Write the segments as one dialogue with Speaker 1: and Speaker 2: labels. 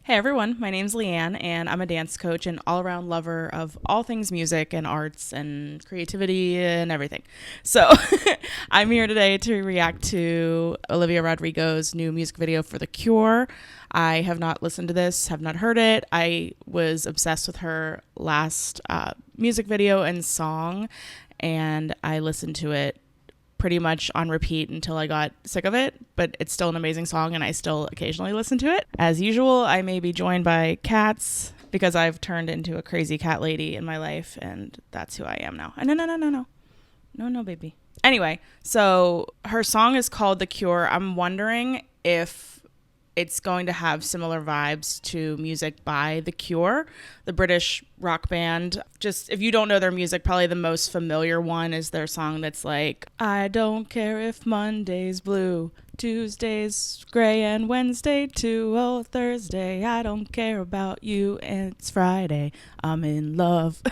Speaker 1: Hey everyone, my name's Leanne, and I'm a dance coach and all around lover of all things music and arts and creativity and everything. So, I'm here today to react to Olivia Rodrigo's new music video for The Cure. I have not listened to this, have not heard it. I was obsessed with her last music video and song, and I listened to it pretty much on repeat until I got sick of it, but it's still an amazing song and I still occasionally listen to it. As usual, I may be joined by cats because I've turned into a crazy cat lady in my life and that's who I am now. No, baby. Anyway, so her song is called The Cure. I'm wondering if it's going to have similar vibes to music by The Cure, the British rock band. Just if you don't know their music, probably the most familiar one is their song that's like, I don't care if Monday's blue, Tuesday's gray, and Wednesday too. Oh, Thursday, I don't care about you, and it's Friday, I'm in love.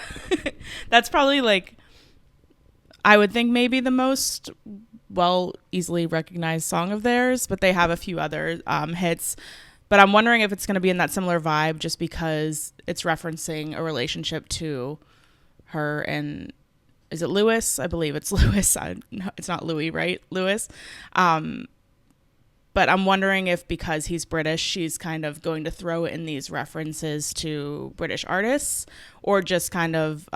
Speaker 1: That's probably like, I would think maybe the most easily recognized song of theirs, but they have a few other hits. But I'm wondering if it's going to be in that similar vibe just because it's referencing a relationship to her and, is it Lewis? I believe it's Lewis. It's not Louis, right? Lewis. But I'm wondering if because he's British, she's kind of going to throw in these references to British artists or just kind of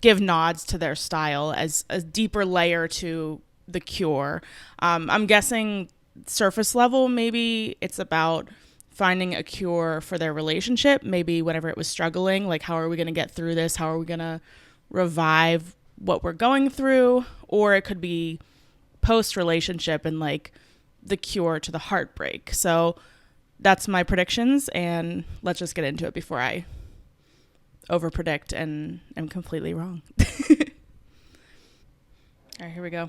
Speaker 1: give nods to their style as a deeper layer to The Cure. I'm guessing surface level, maybe it's about finding a cure for their relationship. Maybe whenever it was struggling, like how are we going to get through this? How are we going to revive what we're going through? Or it could be post relationship and like the cure to the heartbreak. So that's my predictions, and let's just get into it before I over predict and am completely wrong. All right, here we go.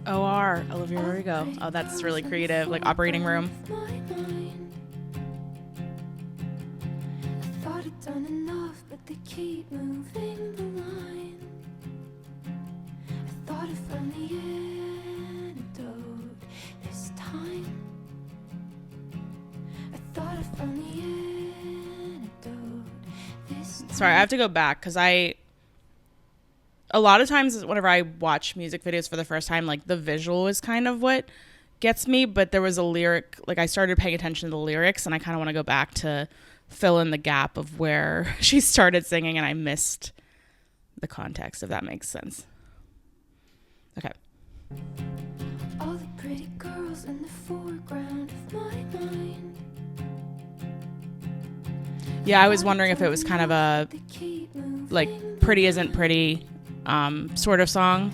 Speaker 1: OR, Olivia Rodrigo. Oh, that's really creative, like operating room.
Speaker 2: I thought I'd done enough, but they keep moving the line. I thought I found the antidote this time. I thought I found the antidote this time.
Speaker 1: Sorry, I have to go back because a lot of times whenever I watch music videos for the first time, like the visual is kind of what gets me, but there was a lyric, like I started paying attention to the lyrics and I kind of want to go back to fill in the gap of where she started singing and I missed the context, if that makes sense. Okay.
Speaker 2: All the pretty girls in the foreground of my mind.
Speaker 1: Yeah, I was wondering if it was kind of a like Pretty Isn't Pretty sort of song,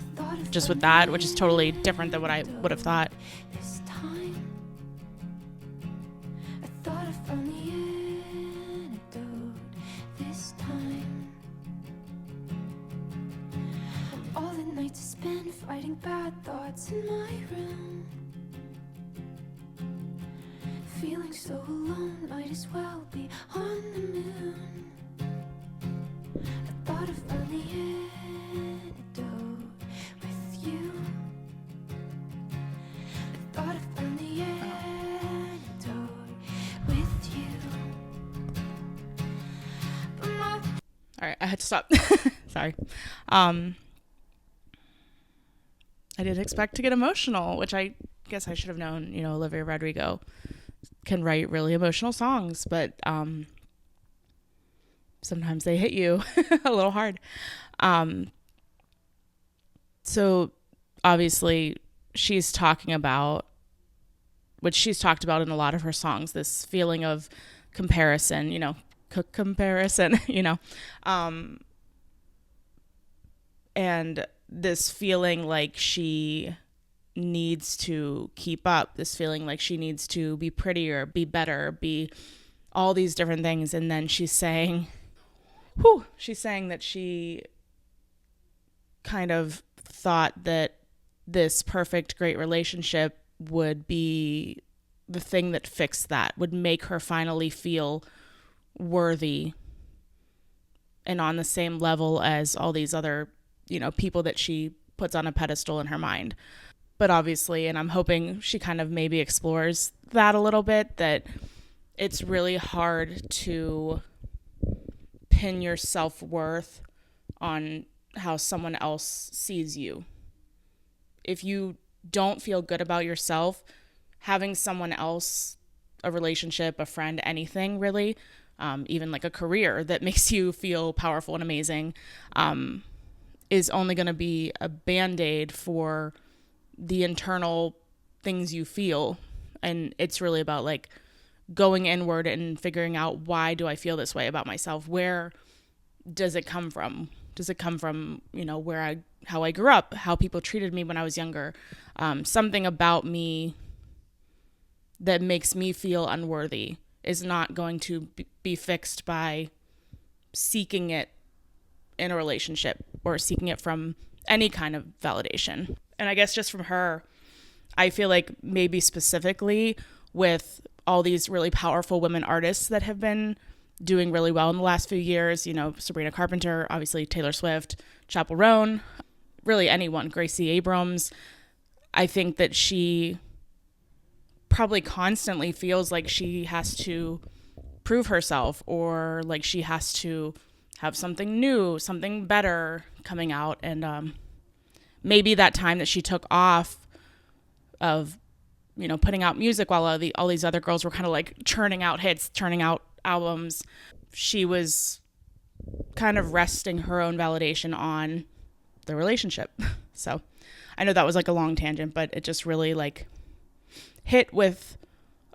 Speaker 1: just with that, which is totally different than what I would have thought.
Speaker 2: This time, I thought I found the antidote. This time, all the nights I spent fighting bad thoughts in my room, feeling so alone, might as well be on the moon. I thought I found the antidote with you. I thought I found the antidote with you. But my
Speaker 1: All right, I had to stop. Sorry. I did expect to get emotional, which I guess I should have known. You know, Olivia Rodrigo can write really emotional songs, but sometimes they hit you a little hard. So obviously she's talking about, which she's talked about in a lot of her songs, this feeling of comparison, comparison, and this feeling like she needs to keep up, this feeling like she needs to be prettier, be better, be all these different things. And then she's saying that she kind of thought that this perfect, great relationship would be the thing that fixed that, would make her finally feel worthy and on the same level as all these other, people that she puts on a pedestal in her mind. But obviously, and I'm hoping she kind of maybe explores that a little bit, that it's really hard to pin your self-worth on how someone else sees you. If you don't feel good about yourself, having someone else, a relationship, a friend, anything really, even like a career that makes you feel powerful and amazing, is only going to be a band-aid for the internal things you feel. And it's really about like going inward and figuring out, why do I feel this way about myself? Where does it come from? Does it come from, how I grew up, how people treated me when I was younger? Something about me that makes me feel unworthy is not going to be fixed by seeking it in a relationship or seeking it from any kind of validation. And I guess just from her, I feel like maybe specifically with all these really powerful women artists that have been doing really well in the last few years, Sabrina Carpenter, obviously Taylor Swift, Chappell Roan, really anyone, Gracie Abrams. I think that she probably constantly feels like she has to prove herself, or like she has to have something new, something better coming out. And maybe that time that she took off of, putting out music while all these other girls were kind of like churning out hits, churning out albums, she was kind of resting her own validation on the relationship. So I know that was like a long tangent, but it just really like hit with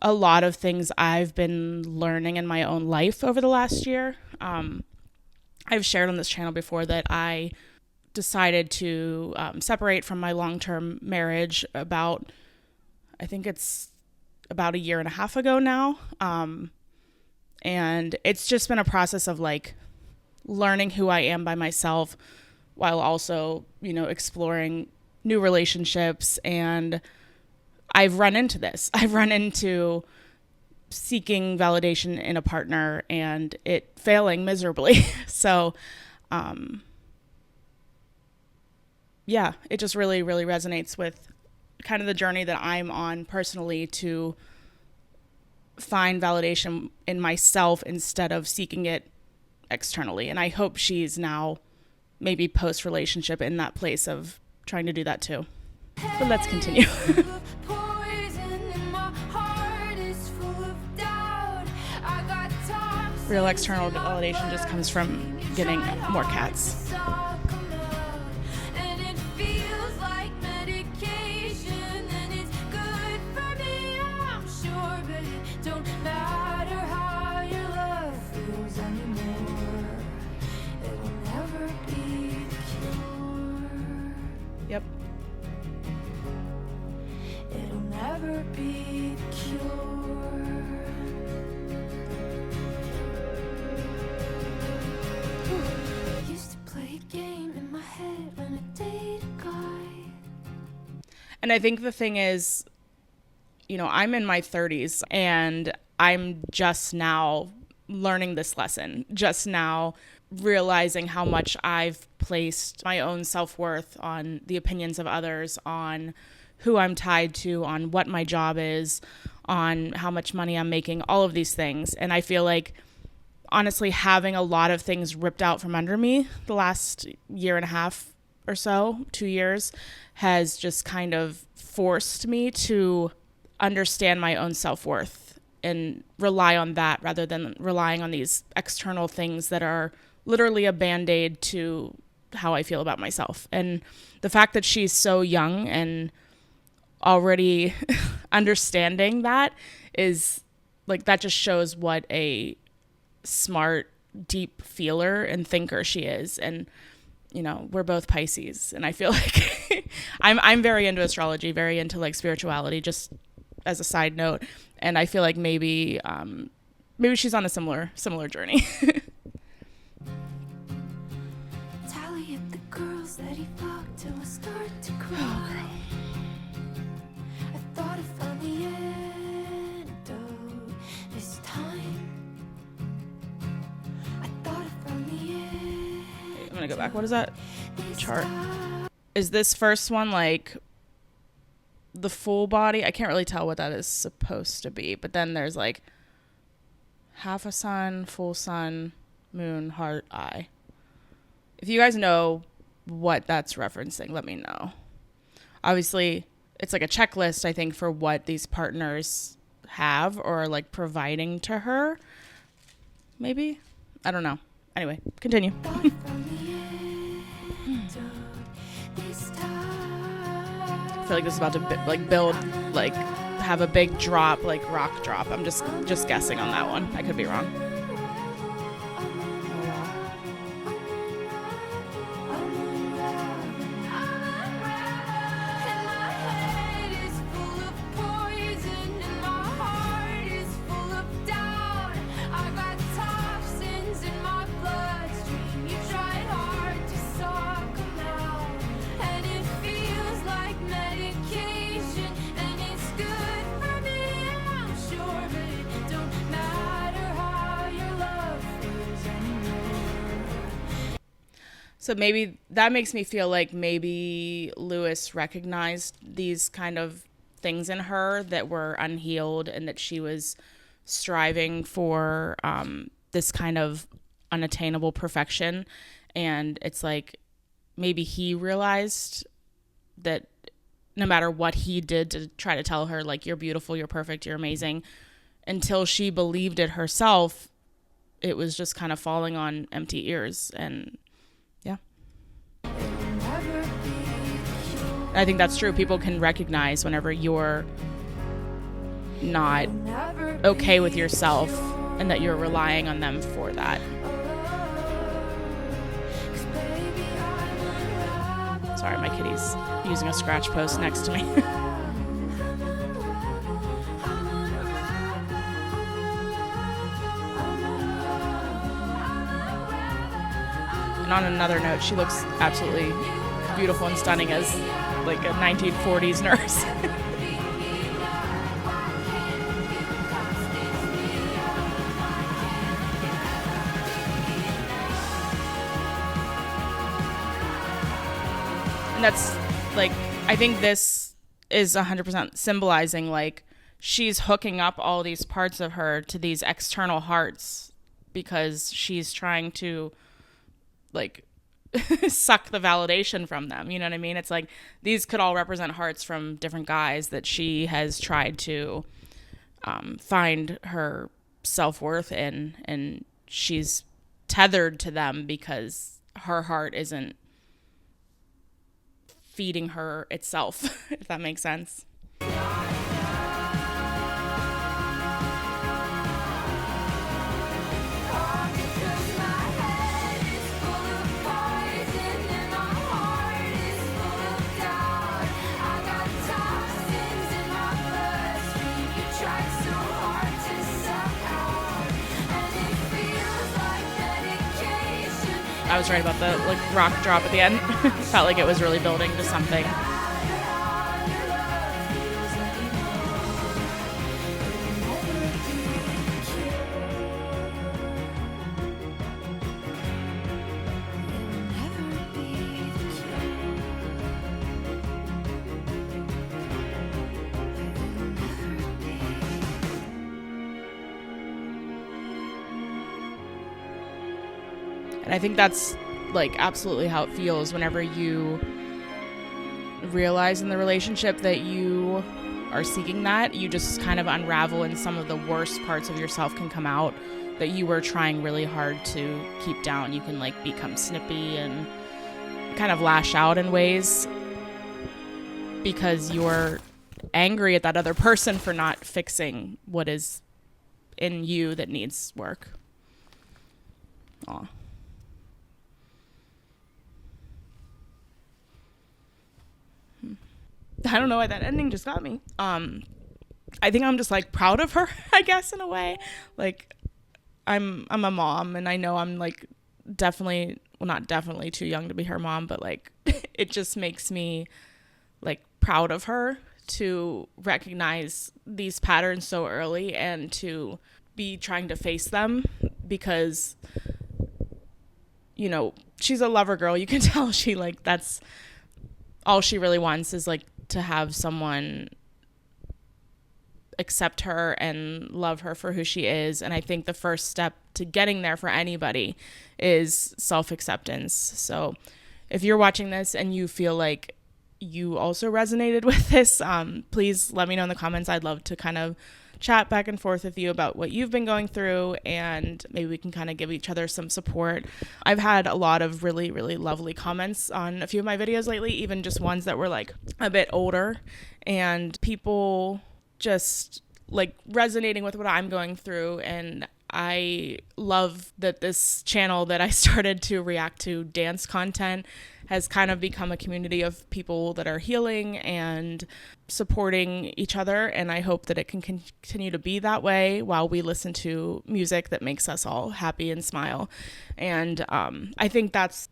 Speaker 1: a lot of things I've been learning in my own life over the last year. I've shared on this channel before that I decided to separate from my long-term marriage I think it's about a year and a half ago now. And it's just been a process of like learning who I am by myself, while also, exploring new relationships. And I've run into this. I've run into seeking validation in a partner and it failing miserably. So, yeah, it just really, really resonates with kind of the journey that I'm on personally to find validation in myself instead of seeking it externally. And I hope she's now maybe post-relationship in that place of trying to do that too. But let's continue. Real external validation just comes from getting more cats. Yep. It'll never be cured. I used to play a game in my head when I dated a guy. And I think the thing is, I'm in my 30s and I'm just now learning this lesson, just now realizing how much I've placed my own self-worth on the opinions of others, on who I'm tied to, on what my job is, on how much money I'm making, all of these things. And I feel like, honestly, having a lot of things ripped out from under me the last year and a half or so, 2 years, has just kind of forced me to understand my own self-worth and rely on that rather than relying on these external things that are literally a band-aid to how I feel about myself. And the fact that she's so young and already understanding that is like, that just shows what a smart, deep feeler and thinker she is. And we're both Pisces, and I feel like I'm very into astrology, very into like spirituality, just as a side note. And I feel like maybe she's on a similar journey. Tally up the girls that he fucked till I start to cry. I thought I found the gonna go back. What is that chart? Is this first one like the full body? I can't really tell what that is supposed to be, but then there's like half a sun, full sun, moon, heart, eye. If you guys know what that's referencing, let me know. Obviously, it's like a checklist, I think, for what these partners have or like providing to her. Maybe? I don't know. Anyway, continue. I feel like this is about to build, like have a big drop, like rock drop. I'm just guessing on that one. I could be wrong. So maybe that makes me feel like maybe Lewis recognized these kind of things in her that were unhealed and that she was striving for this kind of unattainable perfection. And it's like maybe he realized that no matter what he did to try to tell her, like, you're beautiful, you're perfect, you're amazing, until she believed it herself, it was just kind of falling on empty ears. And yeah. I think that's true. People can recognize whenever you're not okay with yourself and that you're relying on them for that. Sorry, my kitty's using a scratch post next to me. And on another note, she looks absolutely beautiful and stunning as like a 1940s nurse. And that's like, I think this is 100% symbolizing like she's hooking up all these parts of her to these external hearts because she's trying to like suck the validation from them. You know what I mean? It's like these could all represent hearts from different guys that she has tried to find her self-worth in, and she's tethered to them because her heart isn't feeding her itself, if that makes sense. I was right about the like rock drop at the end. Felt like it was really building to something. And I think that's like absolutely how it feels whenever you realize in the relationship that you are seeking that. You just kind of unravel, and some of the worst parts of yourself can come out that you were trying really hard to keep down. You can like become snippy and kind of lash out in ways because you're angry at that other person for not fixing what is in you that needs work. Aw. I don't know why that ending just got me. I think I'm just like proud of her, I guess, in a way. Like I'm a mom, and I know I'm like definitely, well, not definitely too young to be her mom, but like it just makes me like proud of her to recognize these patterns so early and to be trying to face them, because she's a lover girl. You can tell she that's all she really wants is to have someone accept her and love her for who she is. And I think the first step to getting there for anybody is self-acceptance. So if you're watching this and you feel like you also resonated with this, please let me know in the comments. I'd love to kind of chat back and forth with you about what you've been going through, and maybe we can kind of give each other some support. I've had a lot of really, really lovely comments on a few of my videos lately, even just ones that were a bit older, and people just resonating with what I'm going through. And I love that this channel that I started to react to dance content has kind of become a community of people that are healing and supporting each other. And I hope that it can continue to be that way while we listen to music that makes us all happy and smile. And I think that's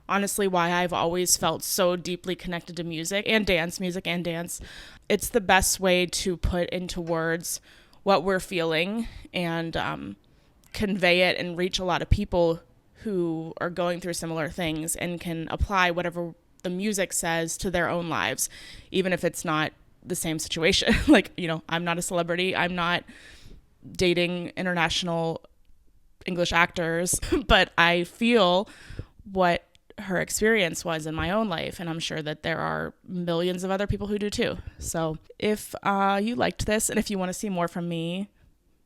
Speaker 1: honestly why I've always felt so deeply connected to music and dance. It's the best way to put into words what we're feeling and convey it and reach a lot of people who are going through similar things and can apply whatever the music says to their own lives, even if it's not the same situation. I'm not a celebrity. I'm not dating international English actors, but I feel what her experience was in my own life, and I'm sure that there are millions of other people who do too. So if you liked this, and if you want to see more from me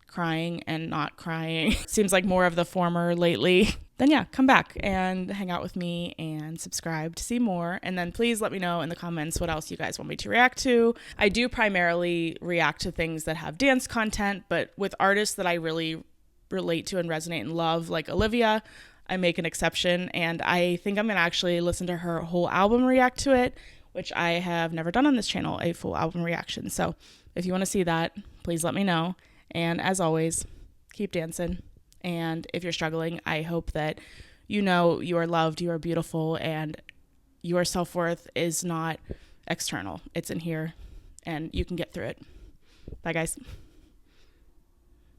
Speaker 1: crying and not crying, seems like more of the former lately, then yeah, come back and hang out with me and subscribe to see more. And then please let me know in the comments what else you guys want me to react to. I do primarily react to things that have dance content, but with artists that I really relate to and resonate and love, like Olivia, I make an exception, and I think I'm going to actually listen to her whole album, react to it, which I have never done on this channel, a full album reaction. So if you want to see that, please let me know. And as always, keep dancing. And if you're struggling, I hope that you know you are loved, you are beautiful, and your self-worth is not external. It's in here, and you can get through it. Bye, guys.